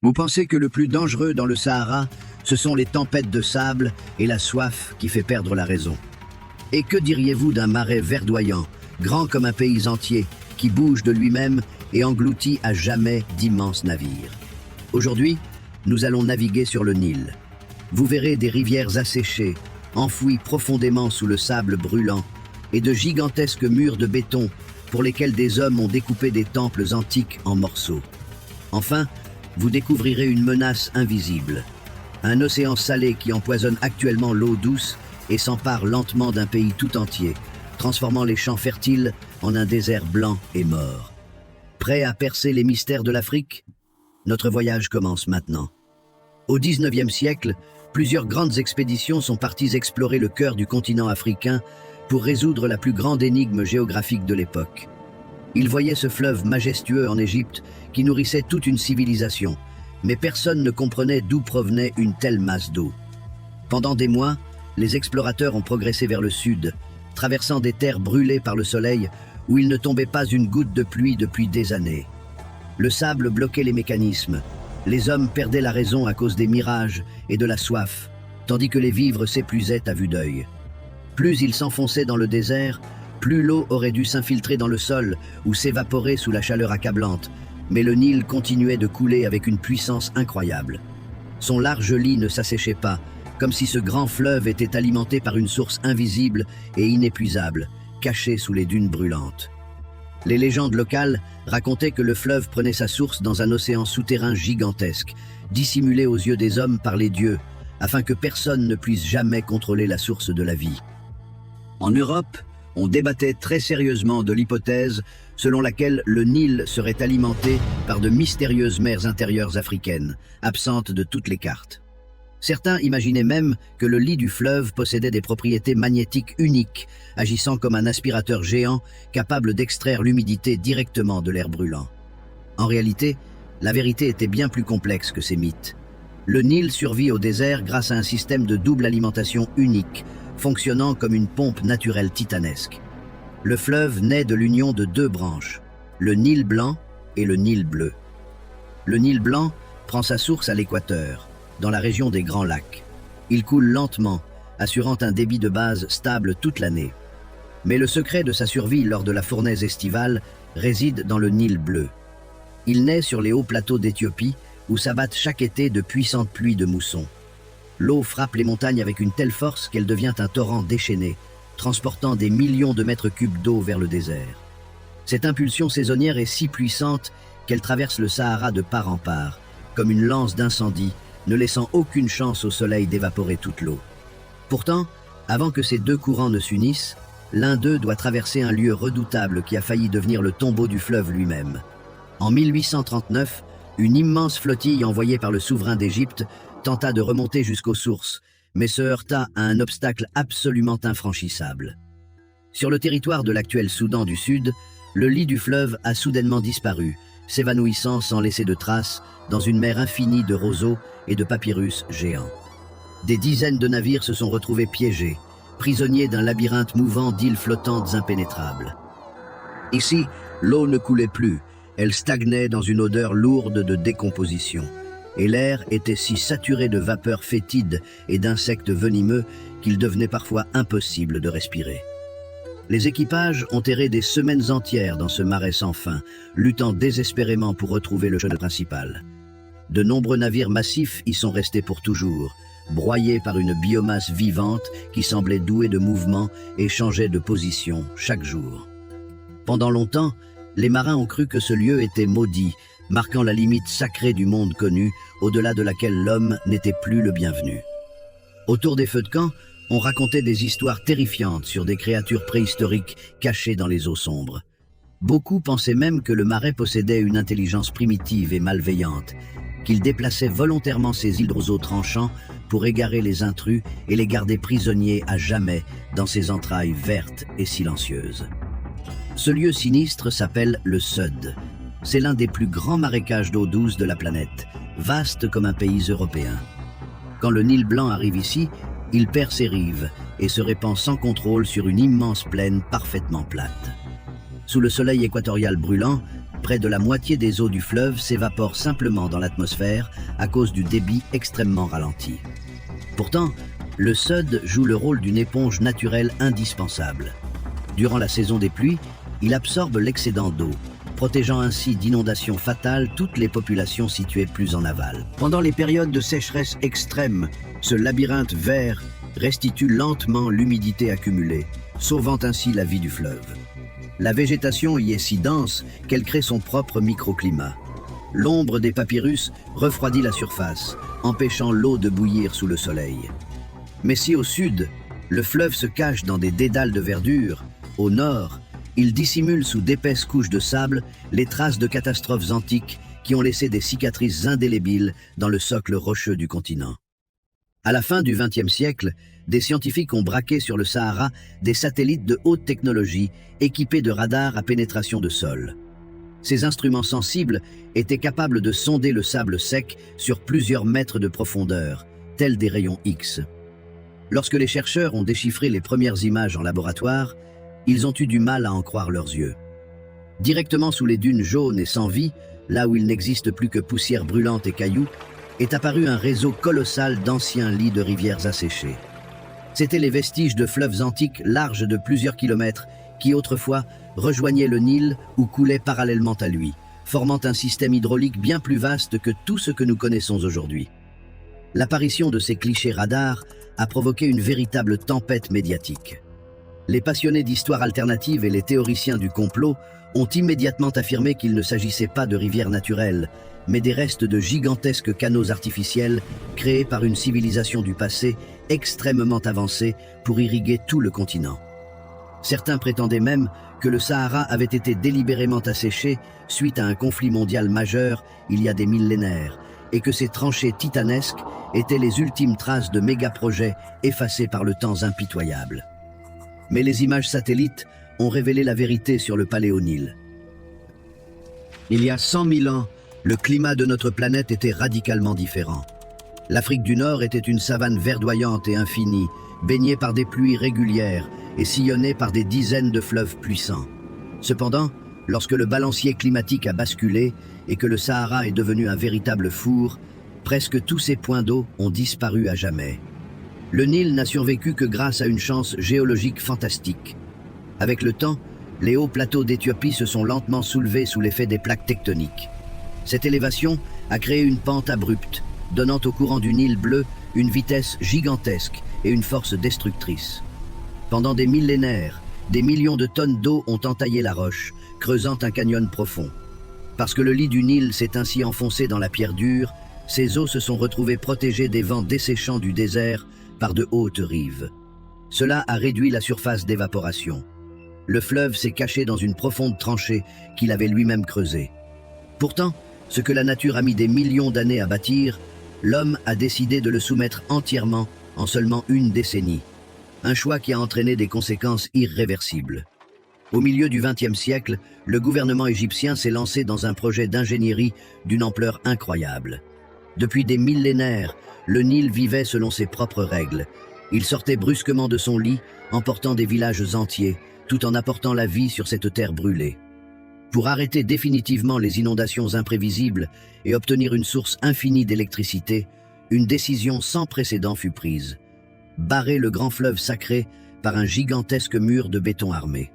Vous pensez que le plus dangereux dans le Sahara, ce sont les tempêtes de sable et la soif qui fait perdre la raison. Et que diriez-vous d'un marais verdoyant, grand comme un pays entier, qui bouge de lui-même et engloutit à jamais d'immenses navires? Aujourd'hui, nous allons naviguer sur le Nil. Vous verrez des rivières asséchées, enfouies profondément sous le sable brûlant, et de gigantesques murs de béton pour lesquels des hommes ont découpé des temples antiques en morceaux. Enfin, vous découvrirez une menace invisible, un océan salé qui empoisonne actuellement l'eau douce et s'empare lentement d'un pays tout entier, transformant les champs fertiles en un désert blanc et mort. Prêt à percer les mystères de l'Afrique? Notre voyage commence maintenant. Au XIXe siècle, plusieurs grandes expéditions sont parties explorer le cœur du continent africain pour résoudre la plus grande énigme géographique de l'époque. Ils voyaient ce fleuve majestueux en Égypte qui nourrissait toute une civilisation, mais personne ne comprenait d'où provenait une telle masse d'eau. Pendant des mois, les explorateurs ont progressé vers le sud, traversant des terres brûlées par le soleil où il ne tombait pas une goutte de pluie depuis des années. Le sable bloquait les mécanismes, les hommes perdaient la raison à cause des mirages et de la soif, tandis que les vivres s'épuisaient à vue d'œil. Plus ils s'enfonçaient dans le désert, plus l'eau aurait dû s'infiltrer dans le sol ou s'évaporer sous la chaleur accablante, mais le Nil continuait de couler avec une puissance incroyable. Son large lit ne s'asséchait pas, comme si ce grand fleuve était alimenté par une source invisible et inépuisable, cachée sous les dunes brûlantes. Les légendes locales racontaient que le fleuve prenait sa source dans un océan souterrain gigantesque, dissimulé aux yeux des hommes par les dieux, afin que personne ne puisse jamais contrôler la source de la vie. En Europe, on débattait très sérieusement de l'hypothèse selon laquelle le Nil serait alimenté par de mystérieuses mers intérieures africaines, absentes de toutes les cartes. Certains imaginaient même que le lit du fleuve possédait des propriétés magnétiques uniques, agissant comme un aspirateur géant capable d'extraire l'humidité directement de l'air brûlant. En réalité, la vérité était bien plus complexe que ces mythes. Le Nil survit au désert grâce à un système de double alimentation unique, fonctionnant comme une pompe naturelle titanesque. Le fleuve naît de l'union de deux branches, le Nil blanc et le Nil bleu. Le Nil blanc prend sa source à l'équateur, dans la région des Grands Lacs. Il coule lentement, assurant un débit de base stable toute l'année. Mais le secret de sa survie lors de la fournaise estivale réside dans le Nil bleu. Il naît sur les hauts plateaux d'Éthiopie, où s'abattent chaque été de puissantes pluies de mousson. L'eau frappe les montagnes avec une telle force qu'elle devient un torrent déchaîné, transportant des millions de mètres cubes d'eau vers le désert. Cette impulsion saisonnière est si puissante qu'elle traverse le Sahara de part en part, comme une lance d'incendie, ne laissant aucune chance au soleil d'évaporer toute l'eau. Pourtant, avant que ces deux courants ne s'unissent, l'un d'eux doit traverser un lieu redoutable qui a failli devenir le tombeau du fleuve lui-même. En 1839, une immense flottille envoyée par le souverain d'Égypte tenta de remonter jusqu'aux sources, mais se heurta à un obstacle absolument infranchissable. Sur le territoire de l'actuel Soudan du Sud, le lit du fleuve a soudainement disparu, s'évanouissant sans laisser de traces dans une mer infinie de roseaux et de papyrus géants. Des dizaines de navires se sont retrouvés piégés, prisonniers d'un labyrinthe mouvant d'îles flottantes impénétrables. Ici, l'eau ne coulait plus, elle stagnait dans une odeur lourde de décomposition, et l'air était si saturé de vapeurs fétides et d'insectes venimeux qu'il devenait parfois impossible de respirer. Les équipages ont erré des semaines entières dans ce marais sans fin, luttant désespérément pour retrouver le chemin principal. De nombreux navires massifs y sont restés pour toujours, broyés par une biomasse vivante qui semblait douée de mouvement et changeait de position chaque jour. Pendant longtemps, les marins ont cru que ce lieu était maudit, marquant la limite sacrée du monde connu, au-delà de laquelle l'homme n'était plus le bienvenu. Autour des feux de camp, on racontait des histoires terrifiantes sur des créatures préhistoriques cachées dans les eaux sombres. Beaucoup pensaient même que le marais possédait une intelligence primitive et malveillante, qu'il déplaçait volontairement ses hydroseaux tranchants pour égarer les intrus et les garder prisonniers à jamais dans ses entrailles vertes et silencieuses. Ce lieu sinistre s'appelle le Sud. C'est l'un des plus grands marécages d'eau douce de la planète, vaste comme un pays européen. Quand le Nil blanc arrive ici, il perd ses rives et se répand sans contrôle sur une immense plaine parfaitement plate. Sous le soleil équatorial brûlant, près de la moitié des eaux du fleuve s'évaporent simplement dans l'atmosphère à cause du débit extrêmement ralenti. Pourtant, le SUD joue le rôle d'une éponge naturelle indispensable. Durant la saison des pluies, il absorbe l'excédent d'eau, protégeant ainsi d'inondations fatales toutes les populations situées plus en aval. Pendant les périodes de sécheresse extrême, ce labyrinthe vert restitue lentement l'humidité accumulée, sauvant ainsi la vie du fleuve. La végétation y est si dense qu'elle crée son propre microclimat. L'ombre des papyrus refroidit la surface, empêchant l'eau de bouillir sous le soleil. Mais si au sud, le fleuve se cache dans des dédales de verdure, au nord, il dissimule sous d'épaisses couches de sable les traces de catastrophes antiques qui ont laissé des cicatrices indélébiles dans le socle rocheux du continent. À la fin du XXe siècle, des scientifiques ont braqué sur le Sahara des satellites de haute technologie équipés de radars à pénétration de sol. Ces instruments sensibles étaient capables de sonder le sable sec sur plusieurs mètres de profondeur, tels des rayons X. Lorsque les chercheurs ont déchiffré les premières images en laboratoire, ils ont eu du mal à en croire leurs yeux. Directement sous les dunes jaunes et sans vie, là où il n'existe plus que poussière brûlante et cailloux, est apparu un réseau colossal d'anciens lits de rivières asséchées. C'étaient les vestiges de fleuves antiques larges de plusieurs kilomètres qui autrefois rejoignaient le Nil ou coulaient parallèlement à lui, formant un système hydraulique bien plus vaste que tout ce que nous connaissons aujourd'hui. L'apparition de ces clichés radars a provoqué une véritable tempête médiatique. Les passionnés d'histoire alternative et les théoriciens du complot ont immédiatement affirmé qu'il ne s'agissait pas de rivières naturelles, mais des restes de gigantesques canaux artificiels créés par une civilisation du passé extrêmement avancée pour irriguer tout le continent. Certains prétendaient même que le Sahara avait été délibérément asséché suite à un conflit mondial majeur il y a des millénaires, et que ces tranchées titanesques étaient les ultimes traces de méga-projets effacés par le temps impitoyable. Mais les images satellites ont révélé la vérité sur le Paléo-Nil. Il y a 100 000 ans, le climat de notre planète était radicalement différent. L'Afrique du Nord était une savane verdoyante et infinie, baignée par des pluies régulières et sillonnée par des dizaines de fleuves puissants. Cependant, lorsque le balancier climatique a basculé et que le Sahara est devenu un véritable four, presque tous ces points d'eau ont disparu à jamais. Le Nil n'a survécu que grâce à une chance géologique fantastique. Avec le temps, les hauts plateaux d'Éthiopie se sont lentement soulevés sous l'effet des plaques tectoniques. Cette élévation a créé une pente abrupte, donnant au courant du Nil bleu une vitesse gigantesque et une force destructrice. Pendant des millénaires, des millions de tonnes d'eau ont entaillé la roche, creusant un canyon profond. Parce que le lit du Nil s'est ainsi enfoncé dans la pierre dure, ces eaux se sont retrouvées protégées des vents desséchants du désert par de hautes rives. Cela a réduit la surface d'évaporation. Le fleuve s'est caché dans une profonde tranchée qu'il avait lui-même creusée. Pourtant, ce que la nature a mis des millions d'années à bâtir, l'homme a décidé de le soumettre entièrement en seulement une décennie. Un choix qui a entraîné des conséquences irréversibles. Au milieu du XXe siècle, le gouvernement égyptien s'est lancé dans un projet d'ingénierie d'une ampleur incroyable. Depuis des millénaires, le Nil vivait selon ses propres règles. Il sortait brusquement de son lit, emportant des villages entiers, tout en apportant la vie sur cette terre brûlée. Pour arrêter définitivement les inondations imprévisibles et obtenir une source infinie d'électricité, une décision sans précédent fut prise. Barrer le grand fleuve sacré par un gigantesque mur de béton armé.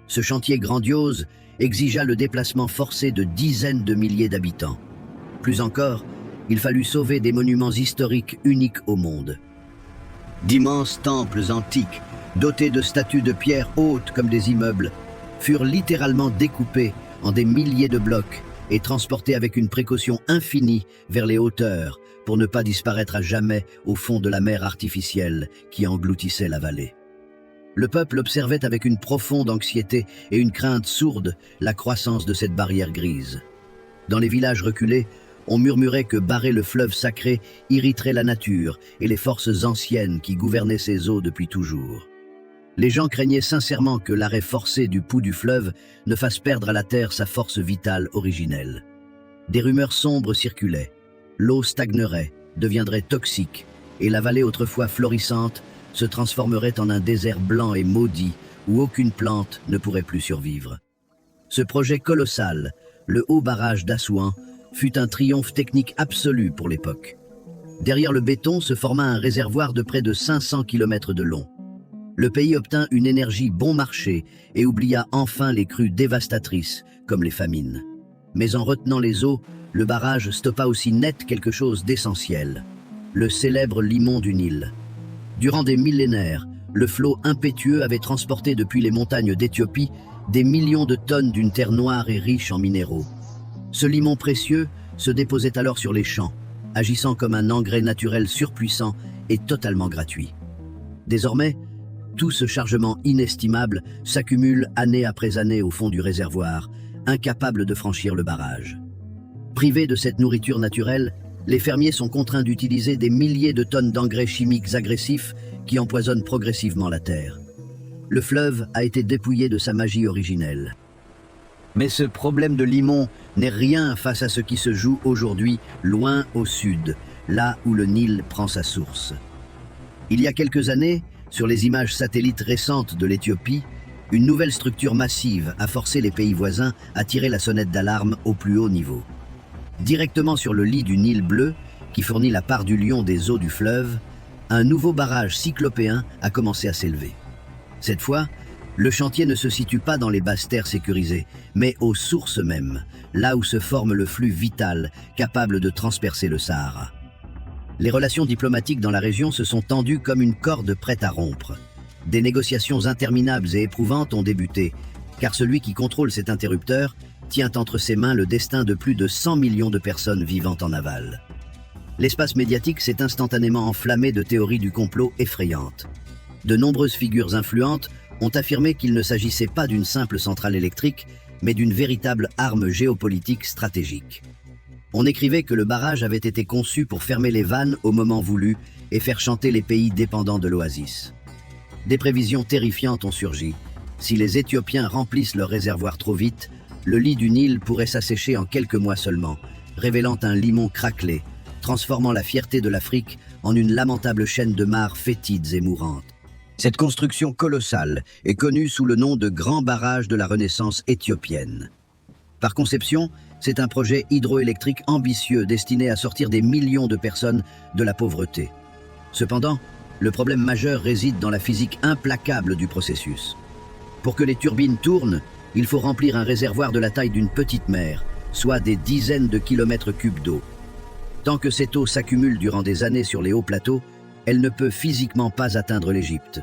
Ce chantier grandiose exigea le déplacement forcé de dizaines de milliers d'habitants. Plus encore, il fallut sauver des monuments historiques uniques au monde. D'immenses temples antiques, dotés de statues de pierre hautes comme des immeubles, furent littéralement découpés en des milliers de blocs et transportés avec une précaution infinie vers les hauteurs pour ne pas disparaître à jamais au fond de la mer artificielle qui engloutissait la vallée. Le peuple observait avec une profonde anxiété et une crainte sourde la croissance de cette barrière grise. Dans les villages reculés, on murmurait que barrer le fleuve sacré irriterait la nature et les forces anciennes qui gouvernaient ces eaux depuis toujours. Les gens craignaient sincèrement que l'arrêt forcé du pouls du fleuve ne fasse perdre à la terre sa force vitale originelle. Des rumeurs sombres circulaient. L'eau stagnerait, deviendrait toxique, et la vallée autrefois florissante se transformerait en un désert blanc et maudit où aucune plante ne pourrait plus survivre. Ce projet colossal, le haut barrage d'Assouan fut un triomphe technique absolu pour l'époque. Derrière le béton se forma un réservoir de près de 500 km de long. Le pays obtint une énergie bon marché et oublia enfin les crues dévastatrices, comme les famines. Mais en retenant les eaux, le barrage stoppa aussi net quelque chose d'essentiel, le célèbre limon du Nil. Durant des millénaires, le flot impétueux avait transporté depuis les montagnes d'Éthiopie des millions de tonnes d'une terre noire et riche en minéraux. Ce limon précieux se déposait alors sur les champs, agissant comme un engrais naturel surpuissant et totalement gratuit. Désormais, tout ce chargement inestimable s'accumule année après année au fond du réservoir, incapable de franchir le barrage. Privés de cette nourriture naturelle, les fermiers sont contraints d'utiliser des milliers de tonnes d'engrais chimiques agressifs qui empoisonnent progressivement la terre. Le fleuve a été dépouillé de sa magie originelle. Mais ce problème de limon n'est rien face à ce qui se joue aujourd'hui loin au sud, là où le Nil prend sa source. Il y a quelques années, sur les images satellites récentes de l'Éthiopie, une nouvelle structure massive a forcé les pays voisins à tirer la sonnette d'alarme au plus haut niveau. Directement sur le lit du Nil bleu, qui fournit la part du lion des eaux du fleuve, un nouveau barrage cyclopéen a commencé à s'élever. Cette fois, le chantier ne se situe pas dans les basses terres sécurisées, mais aux sources mêmes, là où se forme le flux vital capable de transpercer le Sahara. Les relations diplomatiques dans la région se sont tendues comme une corde prête à rompre. Des négociations interminables et éprouvantes ont débuté, car celui qui contrôle cet interrupteur tient entre ses mains le destin de plus de 100 millions de personnes vivant en aval. L'espace médiatique s'est instantanément enflammé de théories du complot effrayantes. De nombreuses figures influentes ont affirmé qu'il ne s'agissait pas d'une simple centrale électrique, mais d'une véritable arme géopolitique stratégique. On écrivait que le barrage avait été conçu pour fermer les vannes au moment voulu et faire chanter les pays dépendants de l'oasis. Des prévisions terrifiantes ont surgi. Si les Éthiopiens remplissent leur réservoir trop vite, le lit du Nil pourrait s'assécher en quelques mois seulement, révélant un limon craquelé, transformant la fierté de l'Afrique en une lamentable chaîne de mares fétides et mourantes. Cette construction colossale est connue sous le nom de Grand Barrage de la Renaissance éthiopienne. Par conception, c'est un projet hydroélectrique ambitieux destiné à sortir des millions de personnes de la pauvreté. Cependant, le problème majeur réside dans la physique implacable du processus. Pour que les turbines tournent, il faut remplir un réservoir de la taille d'une petite mer, soit des dizaines de kilomètres cubes d'eau. Tant que cette eau s'accumule durant des années sur les hauts plateaux, elle ne peut physiquement pas atteindre l'Égypte.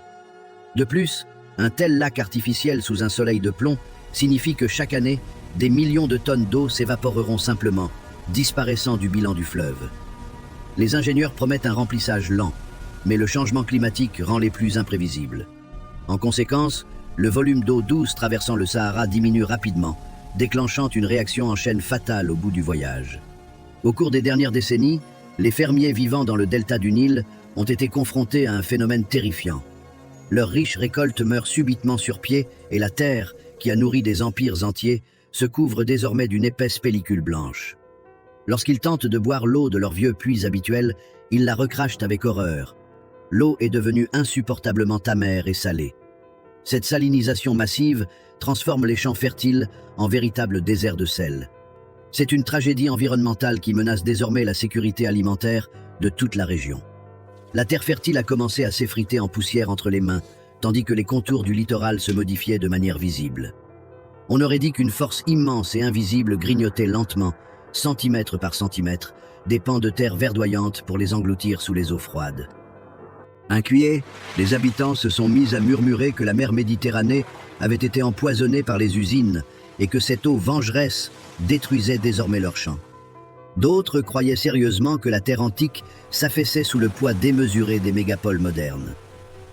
De plus, un tel lac artificiel sous un soleil de plomb signifie que chaque année, des millions de tonnes d'eau s'évaporeront simplement, disparaissant du bilan du fleuve. Les ingénieurs promettent un remplissage lent, mais le changement climatique rend les pluies imprévisibles. En conséquence, le volume d'eau douce traversant le Sahara diminue rapidement, déclenchant une réaction en chaîne fatale au bout du voyage. Au cours des dernières décennies, les fermiers vivant dans le delta du Nil ont été confrontés à un phénomène terrifiant. Leurs riches récoltes meurent subitement sur pied et la terre, qui a nourri des empires entiers, se couvre désormais d'une épaisse pellicule blanche. Lorsqu'ils tentent de boire l'eau de leur vieux puits habituel, ils la recrachent avec horreur. L'eau est devenue insupportablement amère et salée. Cette salinisation massive transforme les champs fertiles en véritables déserts de sel. C'est une tragédie environnementale qui menace désormais la sécurité alimentaire de toute la région. La terre fertile a commencé à s'effriter en poussière entre les mains, tandis que les contours du littoral se modifiaient de manière visible. On aurait dit qu'une force immense et invisible grignotait lentement, centimètre par centimètre, des pans de terre verdoyantes pour les engloutir sous les eaux froides. Inquiets, les habitants se sont mis à murmurer que la mer Méditerranée avait été empoisonnée par les usines et que cette eau vengeresse détruisait désormais leurs champs. D'autres croyaient sérieusement que la terre antique s'affaissait sous le poids démesuré des mégapoles modernes.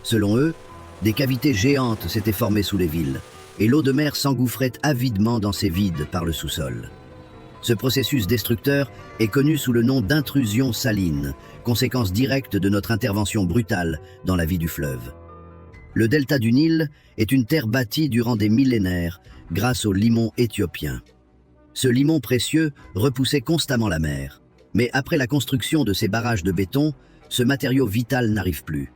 Selon eux, des cavités géantes s'étaient formées sous les villes, et l'eau de mer s'engouffrait avidement dans ces vides par le sous-sol. Ce processus destructeur est connu sous le nom d'intrusion saline, conséquence directe de notre intervention brutale dans la vie du fleuve. Le delta du Nil est une terre bâtie durant des millénaires grâce au limon éthiopien. Ce limon précieux repoussait constamment la mer, mais après la construction de ces barrages de béton, ce matériau vital n'arrive plus.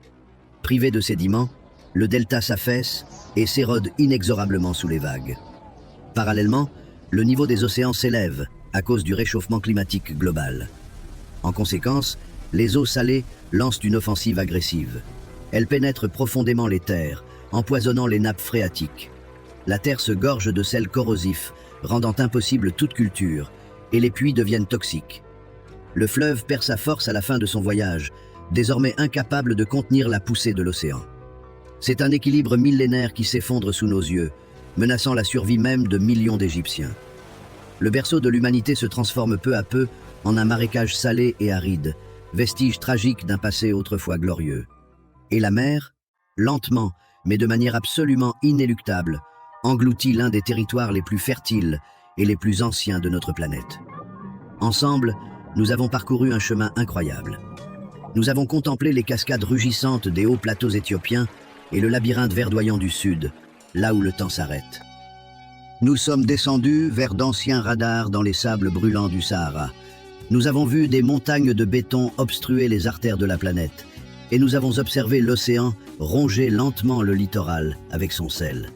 Privé de sédiments, le delta s'affaisse et s'érode inexorablement sous les vagues. Parallèlement, le niveau des océans s'élève à cause du réchauffement climatique global. En conséquence, les eaux salées lancent une offensive agressive. Elles pénètrent profondément les terres, empoisonnant les nappes phréatiques. La terre se gorge de sel corrosif, rendant impossible toute culture, et les puits deviennent toxiques. Le fleuve perd sa force à la fin de son voyage, désormais incapable de contenir la poussée de l'océan. C'est un équilibre millénaire qui s'effondre sous nos yeux, menaçant la survie même de millions d'Égyptiens. Le berceau de l'humanité se transforme peu à peu en un marécage salé et aride, vestige tragique d'un passé autrefois glorieux. Et la mer, lentement, mais de manière absolument inéluctable, engloutit l'un des territoires les plus fertiles et les plus anciens de notre planète. Ensemble, nous avons parcouru un chemin incroyable. Nous avons contemplé les cascades rugissantes des hauts plateaux éthiopiens et le labyrinthe verdoyant du sud, là où le temps s'arrête. Nous sommes descendus vers d'anciens radars dans les sables brûlants du Sahara. Nous avons vu des montagnes de béton obstruer les artères de la planète, et nous avons observé l'océan ronger lentement le littoral avec son sel.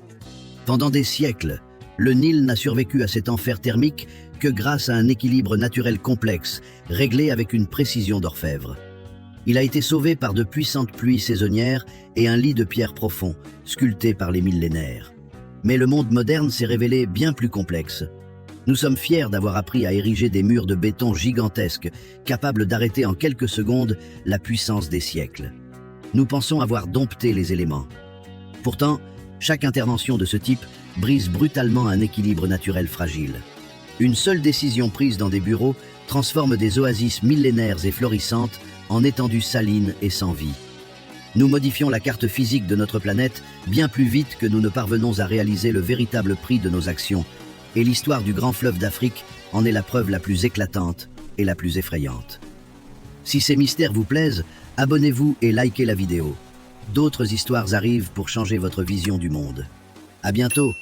Pendant des siècles, le Nil n'a survécu à cet enfer thermique que grâce à un équilibre naturel complexe, réglé avec une précision d'orfèvre. Il a été sauvé par de puissantes pluies saisonnières et un lit de pierre profond, sculpté par les millénaires. Mais le monde moderne s'est révélé bien plus complexe. Nous sommes fiers d'avoir appris à ériger des murs de béton gigantesques, capables d'arrêter en quelques secondes la puissance des siècles. Nous pensons avoir dompté les éléments. Pourtant, chaque intervention de ce type brise brutalement un équilibre naturel fragile. Une seule décision prise dans des bureaux transforme des oasis millénaires et florissantes en étendues salines et sans vie. Nous modifions la carte physique de notre planète bien plus vite que nous ne parvenons à réaliser le véritable prix de nos actions, et l'histoire du grand fleuve d'Afrique en est la preuve la plus éclatante et la plus effrayante. Si ces mystères vous plaisent, abonnez-vous et likez la vidéo. D'autres histoires arrivent pour changer votre vision du monde. À bientôt!